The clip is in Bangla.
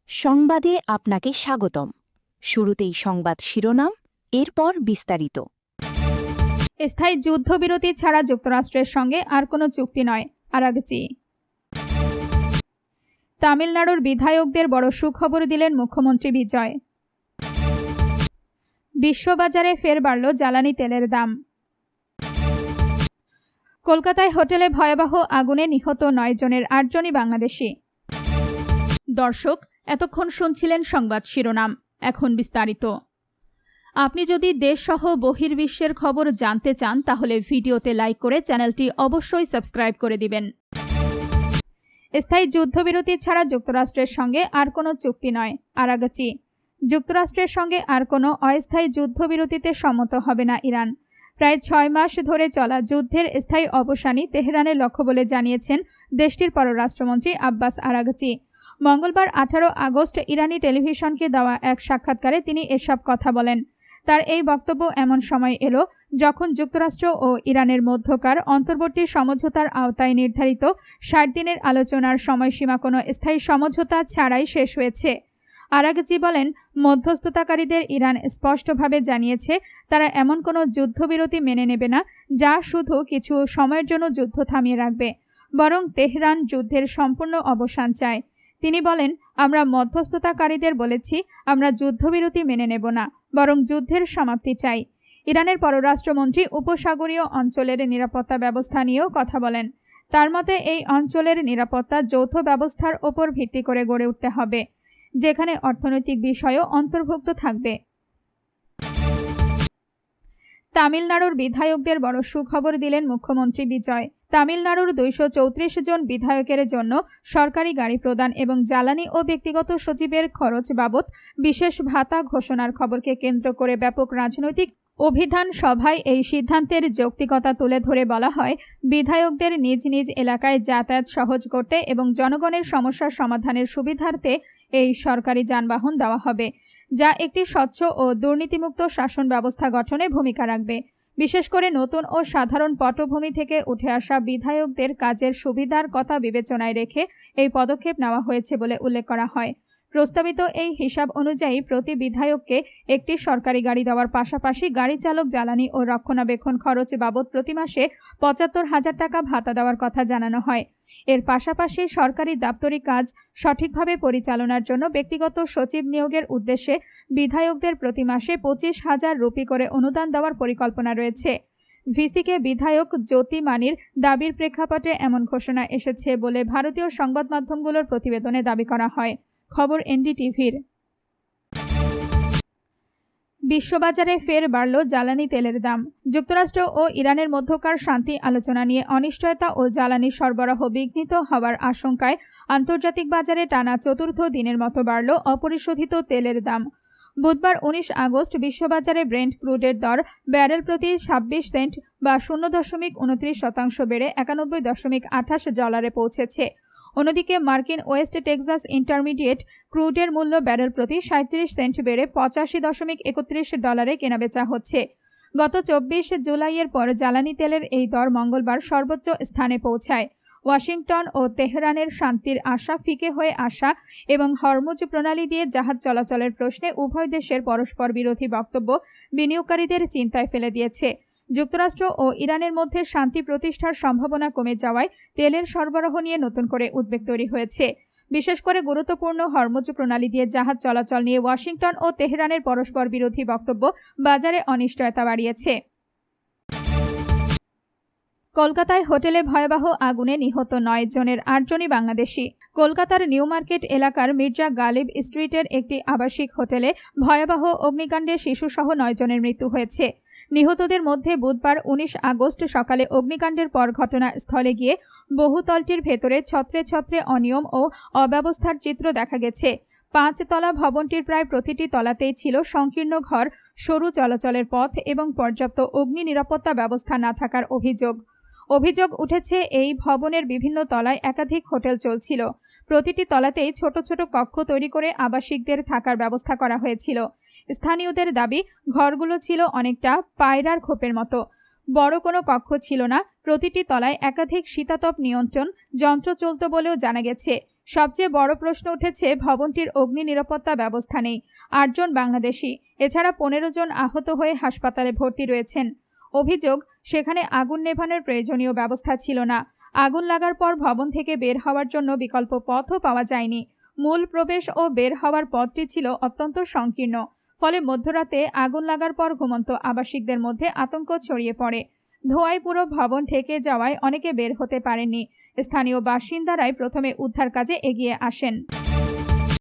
সংবাদে আপনাকে স্বাগতম। শুরুতেই সংবাদ শিরোনাম, এরপর বিস্তারিত। স্থায়ী যুদ্ধবিরতি ছাড়া যুক্তরাষ্ট্রের সঙ্গে আর কোনো চুক্তি নয়, আরাগচি। তামিলনাড়ুর বিধায়কদের বড় সুখবর দিলেন মুখ্যমন্ত্রী বিজয়। বিশ্ববাজারে ফের বাড়ল জ্বালানি তেলের দাম। কলকাতায় হোটেলে ভয়াবহ আগুনে নিহত 9 জনের 8 জনই বাংলাদেশি। দর্শক, এতক্ষণ শুনছিলেন সংবাদ শিরোনাম, এখন বিস্তারিত। আপনি যদি দেশসহ বহির্বিশ্বের খবর জানতে চান তাহলে ভিডিওতে লাইক করে চ্যানেলটি অবশ্যই সাবস্ক্রাইব করে দিবেন। স্থায়ী যুদ্ধবিরতি ছাড়া যুক্তরাষ্ট্রের সঙ্গে আর কোনো চুক্তি নয়, আরাগচি। যুক্তরাষ্ট্রের সঙ্গে আর কোনো অস্থায়ী যুদ্ধবিরতিতে সম্মত হবে না ইরান। প্রায় 6 মাস ধরে চলা যুদ্ধের স্থায়ী অবসানই তেহরানের লক্ষ্য বলে জানিয়েছেন দেশটির পররাষ্ট্রমন্ত্রী আব্বাস আরাগচি। মঙ্গলবার 18 আগস্ট ইরানি টেলিভিশনকে দেওয়া এক সাক্ষাৎকারে তিনি এসব কথা বলেন। তার এই বক্তব্য এমন সময় এলো যখন যুক্তরাষ্ট্র ও ইরানের মধ্যকার অন্তর্বর্তী সমঝোতার আওতায় নির্ধারিত 60 দিনের আলোচনার সময়সীমা কোনো স্থায়ী সমঝোতা ছাড়াই শেষ হয়েছে। আরাগচি বলেন, মধ্যস্থতাকারীদের ইরান স্পষ্টভাবে জানিয়েছে তারা এমন কোনো যুদ্ধবিরতি মেনে নেবে না যা শুধু কিছু সময়ের জন্য যুদ্ধ থামিয়ে রাখবে, বরং তেহরান যুদ্ধের সম্পূর্ণ অবসান চায়। তিনি বলেন, আমরা মধ্যস্থতাকারীদের বলেছি আমরা যুদ্ধবিরতি মেনে নেব না, বরং যুদ্ধের সমাপ্তি চাই। ইরানের পররাষ্ট্রমন্ত্রী উপসাগরীয় অঞ্চলের নিরাপত্তা ব্যবস্থা নিয়েও কথা বলেন। তার মতে এই অঞ্চলের নিরাপত্তা যৌথ ব্যবস্থার ওপর ভিত্তি করে গড়ে উঠতে হবে, যেখানে অর্থনৈতিক বিষয়ও অন্তর্ভুক্ত থাকবে। তামিলনাড়ুর বিধায়কদের বড় সুখবর দিলেন মুখ্যমন্ত্রী বিজয়। তামিলনাড়ুর 234 জন বিধায়কের জন্য সরকারি গাড়ি প্রদান এবং জ্বালানি ও ব্যক্তিগত সচিবের খরচ বাবদ বিশেষ ভাতা ঘোষণার খবরকে কেন্দ্র করে ব্যাপক রাজনৈতিক অভিধান সভায় এই সিদ্ধান্তের যৌক্তিকতা তুলে ধরে বলা হয়, বিধায়কদের নিজ নিজ এলাকায় যাতায়াত সহজ করতে এবং জনগণের সমস্যার সমাধানের সুবিধার্থে এই সরকারি যানবাহন দেওয়া হবে, যা একটি স্বচ্ছ ও দুর্নীতিমুক্ত শাসন ব্যবস্থা গঠনে ভূমিকা রাখবে। বিশেষ করে নতুন ও সাধারণ পটভূমি থেকে উঠে আসা বিধায়কদের কাজের সুবিধার কথা বিবেচনায় রেখে এই পদক্ষেপ নেওয়া হয়েছে বলে উল্লেখ করা হয়। প্রস্তাবিত এই হিসাব অনুযায়ী প্রতি বিধায়ককে একটি সরকারি গাড়ি দেওয়ার পাশাপাশি গাড়ি চালক, জ্বালানি ও রক্ষণাবেক্ষণ খরচ বাবদ প্রতি মাসে 75,000 টাকা ভাতা দেওয়ার কথা জানানো হয়। এর পাশাপাশি সরকারি দাপ্তরিক কাজ সঠিকভাবে পরিচালনার জন্য ব্যক্তিগত সচিব নিয়োগের উদ্দেশ্যে বিধায়কদের প্রতি মাসে 25,000 রুপি করে অনুদান দেওয়ার পরিকল্পনা রয়েছে। ভিসিকে বিধায়ক জ্যোতি মানির দাবির প্রেক্ষাপটে এমন ঘোষণা এসেছে বলে ভারতীয় সংবাদ মাধ্যমগুলোর প্রতিবেদনে দাবি করা হয়। খবর এনডিটিভির। বিশ্ববাজারে ফের বাড়ল জ্বালানি তেলের দাম। যুক্তরাষ্ট্র ও ইরানের মধ্যকার শান্তি আলোচনা নিয়ে অনিশ্চয়তা ও জ্বালানি সরবরাহ বিঘ্নিত হওয়ার আশঙ্কায় আন্তর্জাতিক বাজারে টানা চতুর্থ দিনের মতো বাড়ল অপরিশোধিত তেলের দাম। বুধবার 19 আগস্ট বিশ্ববাজারে ব্রেন্ট ক্রুডের দর ব্যারেল প্রতি 26 সেন্ট বা 0.29% বেড়ে $91.28 পৌঁছেছে। অন্যদিকে মার্কিন ওয়েস্ট টেক্সাস ইন্টারমিডিয়েট ক্রুডের মূল্য ব্যারেল প্রতি 37 সেন্ট বেড়ে $85.31 কেনাবেচা হচ্ছে। গত 24 জুলাইয়ের পর জ্বালানি তেলের এই দর মঙ্গলবার সর্বোচ্চ স্থানে পৌঁছায়। ওয়াশিংটন ও তেহরানের শান্তির আশা ফিকে হয়ে আসা এবং হরমুজ প্রণালী দিয়ে জাহাজ চলাচলের প্রশ্নে উভয় দেশের পরস্পর বিরোধী বক্তব্য বিনিয়োগকারীদের চিন্তায় ফেলে দিয়েছে। যুক্তরাষ্ট্র ও ইরানের মধ্যে শান্তি প্রতিষ্ঠার সম্ভাবনা কমে যাওয়ায় তেলের সরবরাহ নিয়ে নতুন করে উদ্বেগ তৈরি হয়েছে। বিশেষ করে গুরুত্বপূর্ণ হরমুজ প্রণালী দিয়ে জাহাজ চলাচল নিয়ে ওয়াশিংটন ও তেহরানের পরস্পর বিরোধী বক্তব্য বাজারে অনিশ্চয়তা বাড়িয়েছে। কলকাতায় হোটেলে ভয়াবহ আগুনে নিহত 9 জনের 8 জনই বাংলাদেশি। কলকাতার নিউ মার্কেট এলাকার মির্জা গালিব স্ট্রিটের একটি আবাসিক হোটেলে ভয়াবহ অগ্নিকাণ্ডে শিশুসহ 9 জনের মৃত্যু হয়েছে। নিহতদের মধ্যে বুধবার 19 আগস্ট সকালে অগ্নিকাণ্ডের পর ঘটনাস্থলে গিয়ে বহুতলটির ভেতরে ছত্রে ছত্রে অনিয়ম ও অব্যবস্থার চিত্র দেখা গেছে। 5 তলা ভবনটির প্রায় প্রতিটি তলাতেই ছিল সংকীর্ণ ঘর, সরু চলাচলের পথ এবং পর্যাপ্ত অগ্নি নিরাপত্তা ব্যবস্থা না থাকার অভিযোগ উঠেছে। এই ভবনের বিভিন্ন তলায় একাধিক হোটেল চলছিল। প্রতিটি তলাতেই ছোট ছোট কক্ষ তৈরি করে আবাসিকদের থাকার ব্যবস্থা করা হয়েছিল। স্থানীয়দের দাবি, ঘরগুলো ছিল অনেকটা পায়রার খোপের মতো। বড় কোনো কক্ষ ছিল না। প্রতিটি তলায় একাধিক শীতাতপ নিয়ন্ত্রণ যন্ত্র চলত বলেও জানা গেছে। সবচেয়ে বড় প্রশ্ন উঠেছে, ভবনটির অগ্নি নিরাপত্তা ব্যবস্থা নেই। 8 জন বাংলাদেশি, এছাড়া 15 জন আহত হয়ে হাসপাতালে ভর্তি রয়েছেন। অভিযোগ, সেখানে আগুন নেভানোর প্রয়োজনীয় ব্যবস্থা ছিল না। আগুন লাগার পর ভবন থেকে বের হওয়ার জন্য বিকল্প পথও পাওয়া যায়নি। মূল প্রবেশ ও বের হওয়ার পথটি ছিল অত্যন্ত সংকীর্ণ। ফলে মধ্যরাতে আগুন লাগার পর ঘুমন্ত আবাসিকদের মধ্যে আতঙ্ক ছড়িয়ে পড়ে। ধোঁয়ায় পুরো ভবন ঢেকে যাওয়ায় অনেকে বের হতে পারেননি। স্থানীয় বাসিন্দারাই প্রথমে উদ্ধার কাজে এগিয়ে আসেন।